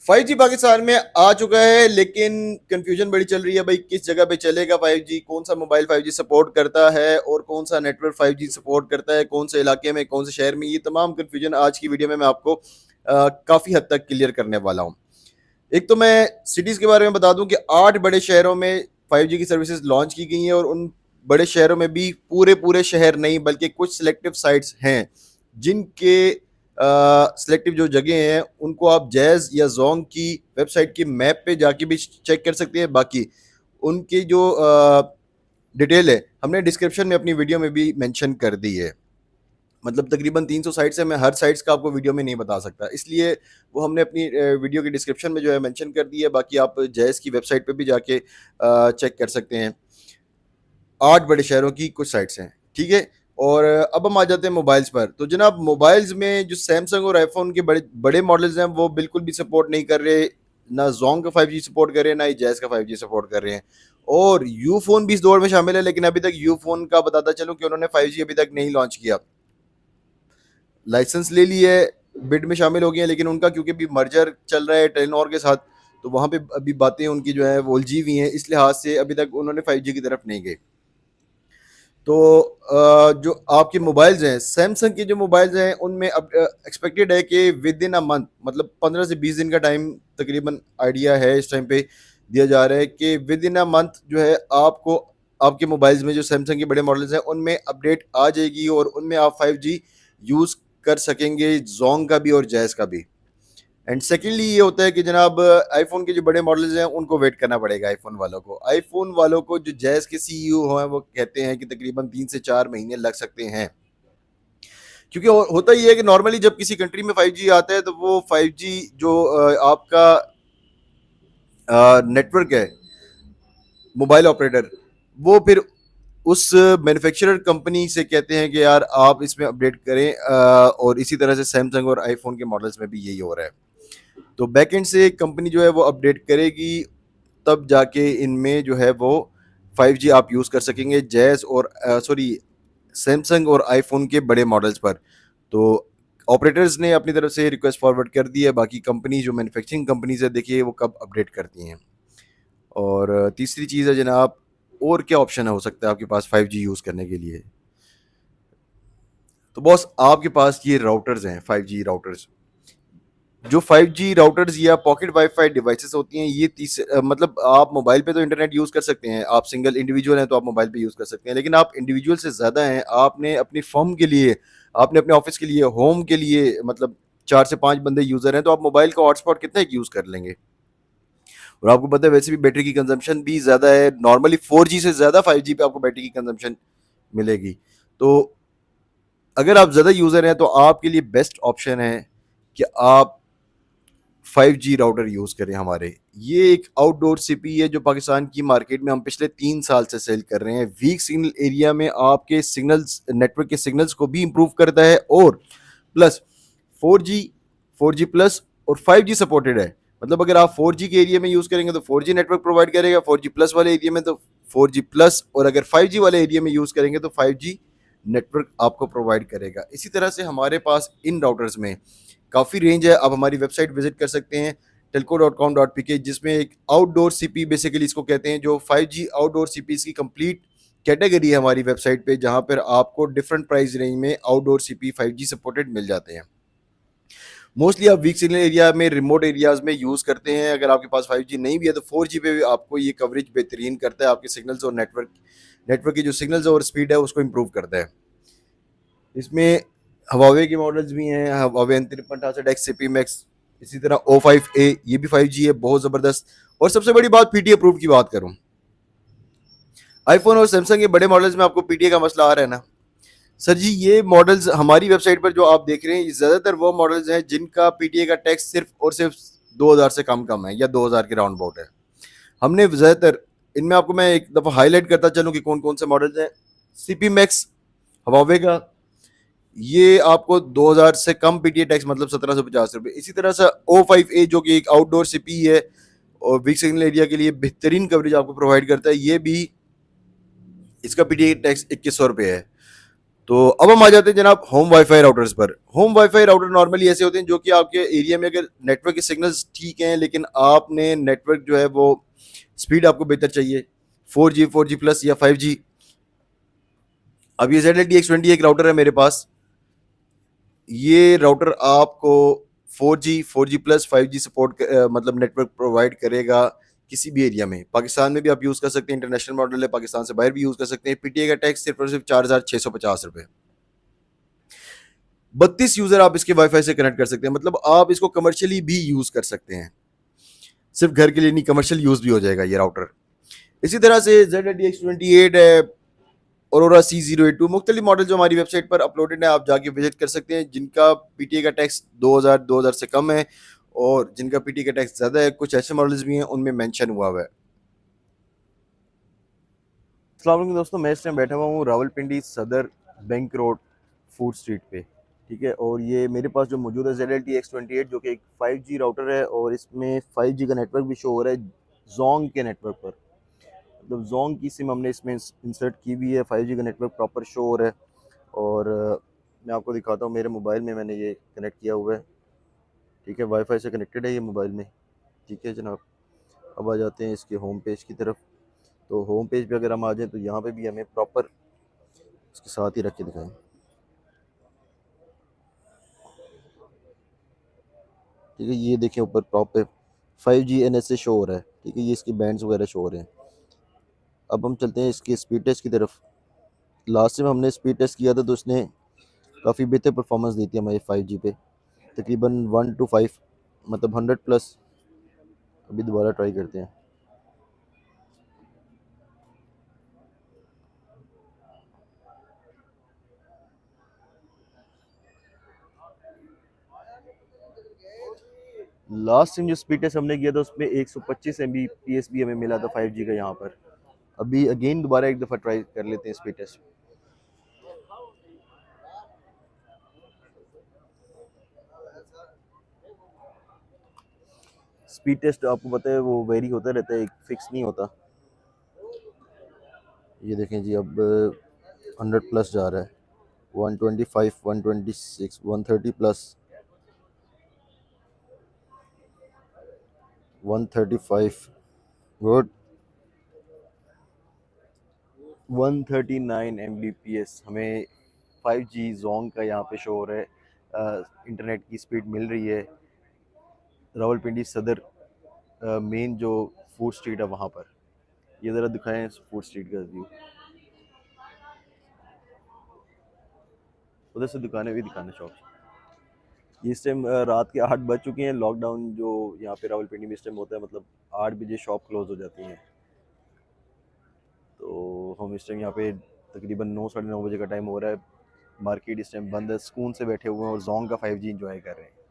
5G Pakistan में आ चुका है, लेकिन कंफ्यूजन बड़ी चल रही है भाई, किस जगह पे चलेगा 5G, कौन सा मोबाइल 5G सपोर्ट करता है और कौन सा नेटवर्क 5G सपोर्ट करता है, कौन से इलाके में, कौन से शहर में। ये तमाम कंफ्यूजन आज की वीडियो में मैं आपको काफ़ी हद तक क्लियर करने वाला हूँ। एक तो मैं सिटीज़ के बारे में बता दूं कि 8 बड़े शहरों में 5G की सर्विसेज लॉन्च की गई हैं, और उन बड़े शहरों में भी पूरे पूरे शहर नहीं बल्कि कुछ सिलेक्टिव साइट्स हैं जिनके सिलेक्टिव जो जगह हैं उनको आप जैज़ या जोंग की वेबसाइट की मैप पे जाके भी चेक कर सकते हैं। बाकी उनकी जो डिटेल है हमने डिस्क्रिप्शन में अपनी वीडियो में भी मेंशन कर दी है। मतलब तकरीबन 300 साइट्स है, मैं हर साइट्स का आपको वीडियो में नहीं बता सकता, इसलिए वो हमने अपनी वीडियो के डिस्क्रिप्शन में जो है मेंशन कर दी है। बाकी आप जैज़ की वेबसाइट पे भी जाके चेक कर सकते हैं। 8 बड़े शहरों की कुछ साइट्स हैं, ठीक है। और अब हम आ जाते हैं मोबाइल्स पर। तो जनाब, मोबाइल्स में जो सैमसंग और आईफोन के बड़े बड़े मॉडल्स हैं वो बिल्कुल भी सपोर्ट नहीं कर रहे, ना जोंग का 5G सपोर्ट कर रहे हैं, ना ही जैज़ का 5G सपोर्ट कर रहे हैं। और यू फोन भी इस दौर में शामिल है, लेकिन अभी तक यू फोन का बताता चलूं कि उन्होंने 5G अभी तक नहीं लॉन्च किया। लाइसेंस ले ली है, बिड में शामिल हो गए हैं, लेकिन उनका क्योंकि अभी मर्जर चल रहा है टेलीनॉर के साथ, तो वहाँ पे अभी बातें उनकी जो है वो उलझी हुई हैं, इस लिहाज से अभी तक उन्होंने 5G की तरफ नहीं गए। तो जो आपके मोबाइल्स हैं, सैमसंग के जो मोबाइल्स हैं उनमें अब एक्सपेक्टेड है कि विद इन अ मंथ, मतलब 15 से 20 दिन का टाइम तकरीबन आइडिया है इस टाइम पे दिया जा रहा है कि विद इन अ मंथ जो है आपको आपके मोबाइल्स में जो सैमसंग के बड़े मॉडल्स हैं उनमें अपडेट आ जाएगी और उनमें आप 5G यूज़ कर सकेंगे, जोंग का भी और जैज़ का भी। एंड सेकेंडली ये होता है कि जनाब, आईफोन के जो बड़े मॉडल्स हैं उनको वेट करना पड़ेगा। आईफोन वालों को जो जैज़ के सीईओ हैं वो कहते हैं कि तकरीबन 3 से 4 महीने लग सकते हैं, क्योंकि होता ही है कि नॉर्मली जब किसी कंट्री में 5G आता है तो वो 5G जो आपका नेटवर्क है, मोबाइल ऑपरेटर, वो फिर उस मैन्युफैक्चरर कंपनी से कहते हैं कि यार आप इसमें अपडेट करें, और इसी तरह से सैमसंग और आईफोन के मॉडल्स में भी यही हो रहा है। तो बैकएंड से कंपनी जो है वो अपडेट करेगी, तब जाके इनमें जो है वो 5G आप यूज़ कर सकेंगे जैज़ और सॉरी सैमसंग और आईफोन के बड़े मॉडल्स पर। तो ऑपरेटर्स ने अपनी तरफ से रिक्वेस्ट फॉरवर्ड कर दी है, बाकी कंपनी जो मैन्युफैक्चरिंग कंपनीज है देखिए वो कब अपडेट करती हैं। और तीसरी चीज़ है जनाब, और क्या ऑप्शन हो सकता है आपके पास 5G यूज़ करने के लिए। तो बॉस, आपके पास ये राउटर्स हैं, 5G राउटर्स। जो 5G राउटर्स या पॉकेट वाईफाई डिवाइसेस होती हैं, ये मतलब आप मोबाइल पे तो इंटरनेट यूज़ कर सकते हैं, आप सिंगल इंडिविजुअल हैं तो आप मोबाइल पे यूज़ कर सकते हैं, लेकिन आप इंडिविजुअल से ज़्यादा हैं, आपने अपनी फर्म के लिए, आपने अपने ऑफिस के लिए, होम के लिए, मतलब 4 से 5 बंदे यूज़र हैं, तो आप मोबाइल का हॉटस्पॉट कितना यूज़ कर लेंगे। और आपको पता है वैसे भी बैटरी की कंजम्पशन भी ज़्यादा है, नॉर्मली 4G से ज़्यादा 5G पे आपको बैटरी की कंजम्पशन मिलेगी। तो अगर आप ज़्यादा यूज़र हैं तो आपके लिए बेस्ट ऑप्शन है कि आप 5G राउटर यूज़ करें हमारे। ये एक आउटडोर सीपी है जो पाकिस्तान की मार्केट में हम पिछले 3 साल से सेल कर रहे हैं। वीक सिग्नल एरिया में आपके सिग्नल्स, नेटवर्क के सिग्नल्स को भी इम्प्रूव करता है, और प्लस 4G, 4G प्लस और 5G सपोर्टेड है। मतलब अगर आप 4G के एरिया में यूज़ करेंगे तो 4G नेटवर्क प्रोवाइड करेगा, 4G प्लस वाले एरिया में तो 4G प्लस, और अगर 5G वाले एरिया में यूज़ करेंगे तो 5G नेटवर्क आपको प्रोवाइड करेगा। इसी तरह से हमारे पास इन राउटर्स में काफ़ी रेंज है। आप हमारी वेबसाइट विजिट कर सकते हैं telco.com.pk, जिसमें एक आउटडोर सीपी बेसिकली इसको कहते हैं, जो 5G आउटडोर सीपीज की कंप्लीट कैटेगरी है हमारी वेबसाइट पे, जहां पर आपको डिफरेंट प्राइस रेंज में आउटडोर सीपी 5G सपोर्टेड मिल जाते हैं। मोस्टली आप वीक सिग्नल एरिया में, रिमोट एरियाज में यूज़ करते हैं। अगर आपके पास 5G नहीं भी है तो 4G पे भी आपको ये कवरेज बेहतरीन करता है, आपके सिग्नल्स और नेटवर्क की जो सिग्नल्स और स्पीड है उसको इम्प्रूव करता है। इसमें हवावे के मॉडल्स भी हैं, हवावे N5368X CP मैक्स, इसी तरह O5A, ये भी 5G है, बहुत ज़बरदस्त। और सबसे बड़ी बात, पीटीए अप्रूव की बात करूं, आईफोन और सैमसंग के बड़े मॉडल्स में आपको पीटीए का मसला आ रहा है ना सर जी। ये मॉडल्स हमारी वेबसाइट पर जो आप देख रहे हैं, ये ज़्यादातर वो मॉडल्स हैं जिनका पीटीए का टैक्स सिर्फ और सिर्फ 2000 से कम है, या 2000 के राउंड अबाउट है। हमने ज़्यादातर इनमें, आपको मैं एक दफ़ा हाईलाइट करता चलूँ कि कौन कौन से मॉडल्स हैं। CP मैक्स हवावे का, ये आपको 2000 से कम पीटीए टैक्स, मतलब 1750 रुपये। इसी तरह से O5A जो कि एक आउटडोर सीपी है और वीक सिग्नल एरिया के लिए बेहतरीन कवरेज आपको प्रोवाइड करता है, ये भी, इसका पीटीए टैक्स 2100 रुपये है। तो अब हम आ जाते हैं जनाब होम वाईफाई राउटर्स पर। होम वाईफाई राउटर नॉर्मली ऐसे होते हैं जो कि आपके एरिया में अगर नेटवर्क के सिग्नल्स ठीक हैं, लेकिन आपने नेटवर्क जो है वो स्पीड आपको बेहतर चाहिए, 4G प्लस या 5G। अब ये ZLTX20 एक राउटर है मेरे पास। ये राउटर आपको 4G प्लस 5G सपोर्ट मतलब नेटवर्क प्रोवाइड करेगा किसी भी एरिया में। पाकिस्तान में भी आप यूज़ कर सकते हैं, इंटरनेशनल मॉडल है, पाकिस्तान से बाहर भी यूज़ कर सकते हैं। पीटीए का टैक्स सिर्फ और सिर्फ 4,650 रुपये। 32 यूजर आप इसके वाईफाई से कनेक्ट कर सकते हैं, मतलब आप इसको कमर्शियली भी यूज कर सकते हैं, सिर्फ घर के लिए नहीं, कमर्शियल यूज भी हो जाएगा ये राउटर। इसी तरह से ZLTX28 है, औरोरा C082, मुख्तलिफ मॉडल जो हमारी वेबसाइट पर अपलोडेड है, आप जाके विजिट कर सकते हैं, जिनका पीटीए का टैक्स 2000 से कम है और जिनका पीटीए का टैक्स ज़्यादा है। कुछ ऐसे मॉडल्स भी हैं उनमें मेंशन हुआ है। अस्सलाम वालेकुम दोस्तों, मैं इस टाइम बैठा हुआ हूँ रावलपिंडी सदर बैंक रोड फूड स्ट्रीट पे, ठीक है। और ये मेरे पास जो मौजूद है ZLTX28 जो कि एक 5G राउटर है, और इसमें 5G का नेटवर्क भी शो हो रहा है जोंग के नेटवर्क पर। मतलब जोंग की सिम हमने इसमें इंसर्ट की हुई है, 5G का नेटवर्क प्रॉपर शो हो रहा है। और मैं आपको दिखाता हूँ, मेरे मोबाइल में मैंने ये कनेक्ट किया हुआ है, ठीक है, वाईफाई से कनेक्टेड है ये मोबाइल में, ठीक है जनाब। अब आ जाते हैं इसके होम पेज की तरफ। तो होम पेज पे अगर हम आ जाएं तो यहाँ पे भी हमें प्रॉपर इसके साथ ही रख के दिखाएं, ठीक है। ये देखें ऊपर टॉप पे 5G NSA शो हो रहा है, ठीक है, ये इसकी बैंड्स वगैरह शो हो रहे हैं। अब हम चलते हैं इसके स्पीड टेस्ट की तरफ। लास्ट टाइम हमने स्पीड टेस्ट किया था तो उसने काफ़ी बेहतर परफॉर्मेंस दी थी हमारे 5G पे, तकरीबन 1 to 5, मतलब 100+। अभी दोबारा ट्राई करते हैं। लास्ट टाइम जो स्पीड टेस्ट हमने किया था उसमें 125 Mbps भी हमें मिला था 5G का यहाँ पर। अभी अगेन दोबारा एक दफ़ा ट्राई कर लेते हैं स्पीड टेस्ट। स्पीड टेस्ट आपको पता है वो वेरी होता रहता है, एक फिक्स नहीं होता। ये देखें जी, अब 100+ जा रहा है, 125, 126, 130+, 135, गुड, 139 Mbps हमें 5G जोंग का यहाँ पे शो हो रहा है। इंटरनेट की स्पीड मिल रही है रावलपिंडी सदर मेन जो फूड स्ट्रीट है वहाँ पर। ये ज़रा दिखाएं फूड स्ट्रीट का व्यू, उधर से दुकानें भी दिखाना शॉप। इस टाइम रात के 8 बज चुके हैं। लॉकडाउन जो यहाँ पे रावलपिंडी में इस टाइम होता है, मतलब 8 बजे शॉप क्लोज हो जाती हैं। तो हम इस टाइम यहाँ पे तकरीबन 9 साढ़े 9 बजे का टाइम हो रहा है। मार्केट इस टाइम बंद है, सुकून से बैठे हुए हैं और जोंग का 5G इंजॉय कर रहे हैं।